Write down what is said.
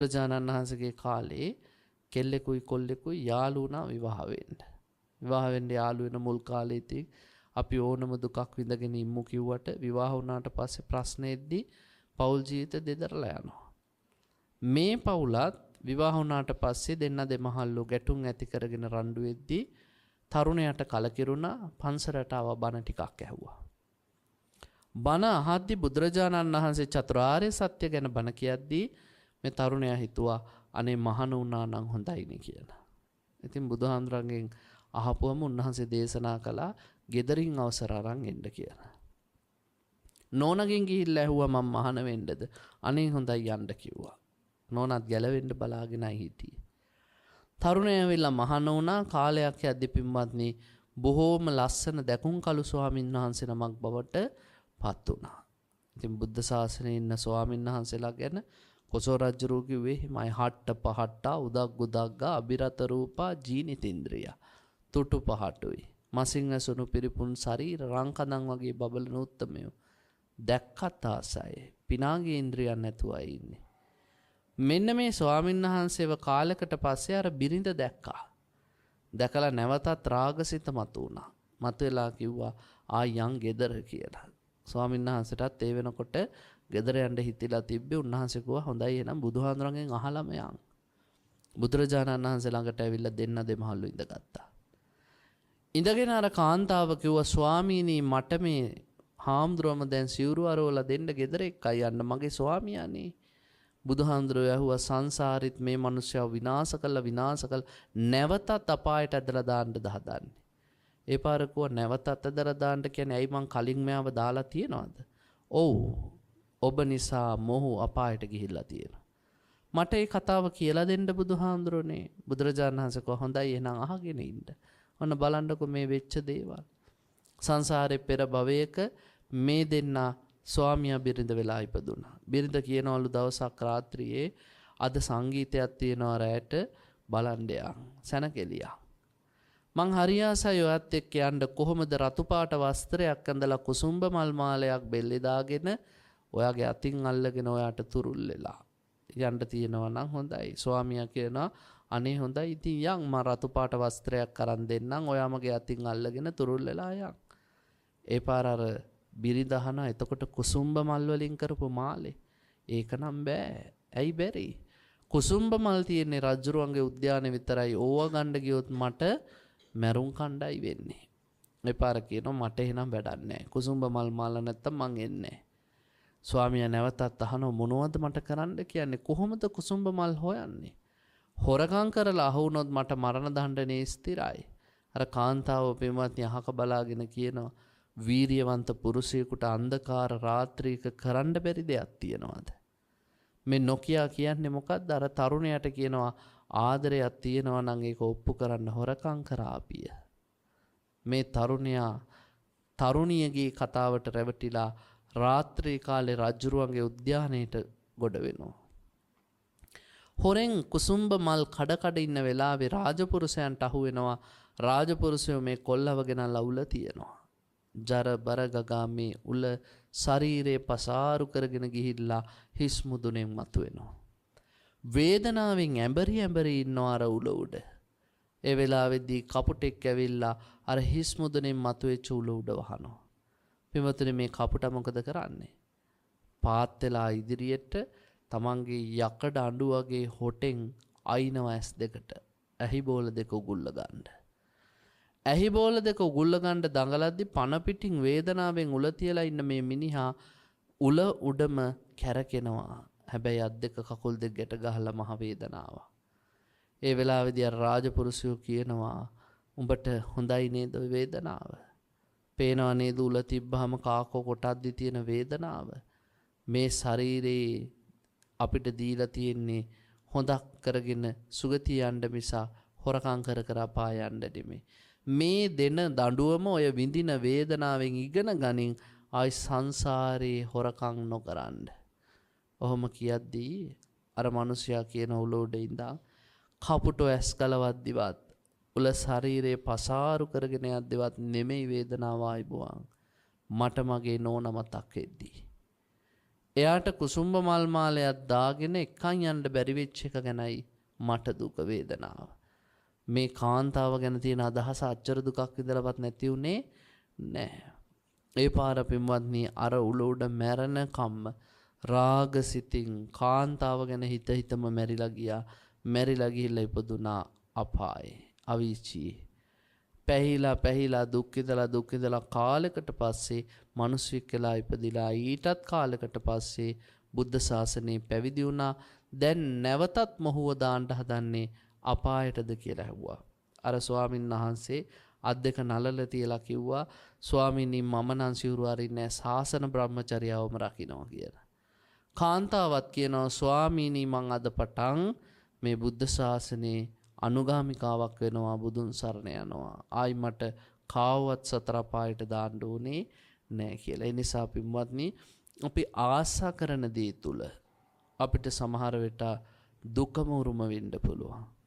බුදුරජාණන් වහන්සේගේ කාලේ කෙල්ලෙකුයි කොල්ලෙකුයි යාළු වුණා විවාහ වෙන්න. විවාහ වෙන්න යාළු වෙන මුල් කාලේදී අපි ඕනම දුකක් විඳගෙන ඉමු කිව්වට විවාහ වුණාට පස්සේ ප්‍රශ්නේද්දී පෞල් ජීවිත දෙදරලා යනවා. මේ පවුලත් විවාහ වුණාට පස්සේ දෙන්න දෙමහල්ලු ගැටුම් ඇති කරගෙන රණ්ඩු වෙද්දී තරුණයාට කලකිරුණා පන්සලට ආව බණ ටිකක් ඇහුවා. බණ අහද්දී බුදුරජාණන් වහන්සේ චතුරාර්ය සත්‍ය ගැන බණ කියද්දී මේ තරුණයා හිතුවා අනේ මහණ වුණා නම් හොඳයිනේ කියලා. ඉතින් බුදුහාමුදුරන්ගෙන් අහපුවම උන්වහන්සේ දේශනා කළා ගෙදරින් අවසර අරන් එන්න කියලා. නෝනගෙන් ගිහිල්ලා ඇහුවා මම මහණ වෙන්නද? අනේ හොඳයි යන්න කිව්වා. නෝනත් ගැලවෙන්න බලාගෙනයි හිටියේ. තරුණයා ඇවිල්ලා මහණ වුණා කාලයක් යද්දී පින්වත්නි බොහෝම ලස්සන දැකුම් කළු ස්වාමීන් වහන්සේ නමක් බවට පත් වුණා. ඉතින් බුද්ධ ශාසනයේ ඉන්න ස්වාමීන් වහන්සේලා ගැන කොසෝ රජුරු කිව්වේ හිමයි හට්ට පහට්ටා උදක් උදග්ගා අබිරත රූපා ජීනිතින්ද්‍රිය තුටු පහටුයි මසින් ඇසුණු පිරිපුන් ශරීර රංකඳන් වගේ බබලන උත්තමයෝ දැක්කත් ආසයි පිනාගේ ඉන්ද්‍රියන් නැතුවයි ඉන්නේ. මෙන්න මේ ස්වාමීන් වහන්සේව කාලයකට පස්සේ අර බිරිඳ දැක්කා. දැකලා නැවතත් රාගසිත මතුවුණා. මතුවලා කිව්වා ආයන් ගෙදර කියලා. ස්වාමීන් වහන්සේටත් ඒ වෙනකොට ගෙදර යන්න හිතිලා තිබ්බේ. උන්වහන්සේ කිව්වා හොඳයි එහෙනම් බුදුහාඳුරන්ගෙන් අහලම යන්. බුදුරජාණන් වහන්සේ ළඟට ඇවිල්ලා දෙන්න දෙමහල්ලු ඉඳගත්තා. ඉඳගෙන අර කාන්තාව කිව්වා ස්වාමීනි මට මේ හාමුදුරුවම දැන් සිවුරු අරවලා දෙන්න ගෙදර එක්කයි යන්න මගේ ස්වාමියානේ. බුදුහාමුදුරුවෝ ඇහුවා සංසාරිත් මේ මිනිස්සයා විනාශ කළ නැවතත් අපායට ඇදලා දාන්න හදන්නේ. ඒ පාර කිව්වා නැවතත් ඇදලා දාන්න කියන්නේ ඇයි මං කලින් මෙයාව දාලා තියනවද? ඔව්. ඔබ නිසා මොහු අපායට ගිහිල්ලා තියෙනවා. මට ඒ කතාව කියලා දෙන්න බුදුහාමුදුරනේ. බුදුරජාණන් වහන්සේ කිව්වා හොඳයි එහෙනම් අහගෙන ඉන්න. ඔන්න බලන්නකො මේ වෙච්ච දේවල්. සංසාරේ පෙර භවයක මේ දෙන්නා ස්වාමියා බිරිඳ වෙලා ඉපදුණා. බිරිඳ කියනවලු දවසක් රාත්‍රියේ අද සංගීතයක් තියෙනවා රැයට බලන්න යන්න. සැනකෙලියා. මං හරියාසයි ඔයත් එක්ක යන්න කොහොමද රතු පාට වස්ත්‍රයක් ඇඳලා කුසුම්බ මල් මාලයක් බෙල්ලේ දාගෙන ඔයාගේ අතින් අල්ලගෙන ඔයාට තුරුල් වෙලා යන්න තියෙනවා නම් හොඳයි. ස්වාමියා කියනවා අනේ හොඳයි ඉතින් යන් මම රතු පාට වස්ත්‍රයක් අරන් දෙන්නම් ඔයා මගේ අතින් අල්ලගෙන තුරුල් වෙලා යන්. ඒ පාර අර බිරිඳ අහනවා එතකොට කුසුම්බ මල් වලින් කරපු මාලේ ඒක නම් බෑ. ඇයි බැරි? කුසුම්බ මල් තියෙන්නේ රජුරුවන්ගේ උද්‍යානයේ විතරයි. ඕවා ගන්න ගියොත් මට මැරුම් කණ්ඩායි වෙන්නේ. මේ පාර කියනවා මට එහෙනම් වැඩක් නැහැ. කුසුම්බ මල් මාල නැත්තම් මං එන්නේ නැහැ. ස්වාමියා නැවතත් අහනවා මොනවද මට කරන්න කියන්නේ? කොහොමද කුසුම්බ මල් හොයන්නේ? හොරකම් කරලා අහුනොත් මට මරණ දණ්ඩනේ ස්ථිරයි. අර කාන්තාව පින්වත්නි අහක බලාගෙන කියනවා වීරියවන්ත පුරුෂයෙකුට අන්ධකාර රාත්‍රියක කරන්න බැරි දෙයක් තියනවාද? මේ නොකියා කියන්නේ මොකද්ද? අර තරුණයාට කියනවා ආදරයක් තියෙනවා නම් ඒක ඔප්පු කරන්න හොරකම් කරාපිය. මේ තරුණයා තරුණියගේ කතාවට රැවටිලා රාත්‍රී කාලේ රජුරුවන්ගේ උද්‍යානයට ගොඩ වෙනවා. හොරෙන් කුසුම්බ මල් කඩ ඉන්න වෙලාවේ රාජපුරුෂයන්ට අහු වෙනවා රාජපුරුෂයෝ මේ කොල්ලව ගෙනල්ලා උල තියනවා. ජර බර ගගා මේ උල ශරීරේ පසාරු කරගෙන ගිහිල්ලා හිස් මුදුනෙන් මතුවෙනවා. වේදනාවෙන් ඇඹරි ඉන්නවා අර උල උඩ. ඒ වෙලාවේදී කපුටෙක් ඇවිල්ලා අර හිස් මුදුනෙන් මතුවෙච්ච උල උඩ වහනවා. පින්වතුනි මේ කපුට මොකද කරන්නේ? පාත් වෙලා ඉදිරියට තමන්ගේ යකඩ අඬු වගේ හොටෙන් අයිනවා ඇස් දෙකට. ඇහි බෝල දෙක උගුල්ල ගන්න. ඇහි බෝල දෙක උගුල්ල ගන්න දඟලද්දි පන පිටින් වේදනාවෙන් උල තියලා ඉන්න මේ මිනිහා උල උඩම කැරකෙනවා. හැබැයි අත් දෙක කකුල් දෙක ගැට ගහලා මහ වේදනාවක්. ඒ වෙලාවේදී අර රාජපුරුෂයෝ කියනවා උඹට හොඳයි නේද ඔය වේදනාව? පේනවා නේද උල තිබ්බහම කාකෝ කොටද්දි තියෙන වේදනාව? මේ ශරීරේ අපිට දීලා තියෙන්නේ හොඳක් කරගෙන සුගතිය යන්න මිසා හොරකම් කර අපාය යන්න නෙමෙයි. මේ දෙන දඬුවම ඔය විඳින වේදනාවෙන් ඉගෙන ගනින් ආයි සංසාරේ හොරකම් නොකරන්න. ඔහොම කියද්දී අර මිනිසයා කියන උල උඩ ඉඳන් කපුටෝ ඇස් කලවද්දිවත් උල ශරීරේ පසාරු කරගෙන යද්දිවත් නෙමෙයි වේදනාව ආයිබුවන්. මට මගේ නෝන මතක් වෙද්දී එයාට කුසුම්බ මල් මාලයක් දාගෙන එක්කන් යන්න බැරි වෙච්ච එක ගැනයි මට දුක වේදනාව. මේ කාන්තාව ගැන තියෙන අදහස අච්චර දුකක් විඳලවත් නැති උනේ නැහැ. ඒ පාර පින්වත්නි අර උල උඩ මැරෙන කම්ම රාගසිතින් කාන්තාව ගැන හිත හිතම මැරිලා ගියා. මැරිලා ගිහිල්ලා ඉපදුනා අපායේ අවීචියේ. පැහිලා දුක් විඳලා කාලයකට පස්සේ මිනිස්සෙක් වෙලා ඉපදිලා ඊටත් කාලයකට පස්සේ බුද්ධ ශාසනය පැවිදි වුණා. දැන් නැවතත් මොහුව දාන්න හදන්නේ අපායටද කියලා ඇහුවා. අර ස්වාමීන් වහන්සේ අත් දෙක නලල තියලා කිව්වා ස්වාමීනි මම නම් සිවුරු අරින්නේ ශාසන බ්‍රහ්මචර්යාවම රකින්නවා කියලා. කාන්තාවත් කියනවා ස්වාමීනි මං අද පටන් මේ බුද්ධ ශාසනයේ අනුගාමිකාවක් වෙනවා බුදුන් සරණ යනවා. ආයි මට කාවවත් සතර පායට දාන්න ඕනේ නෑ කියලා. ඒ නිසා පින්වත්නි අපි ආශා කරන දේ තුල අපිට සමහර වෙට දුකම උරුම වෙන්න පුළුවන්.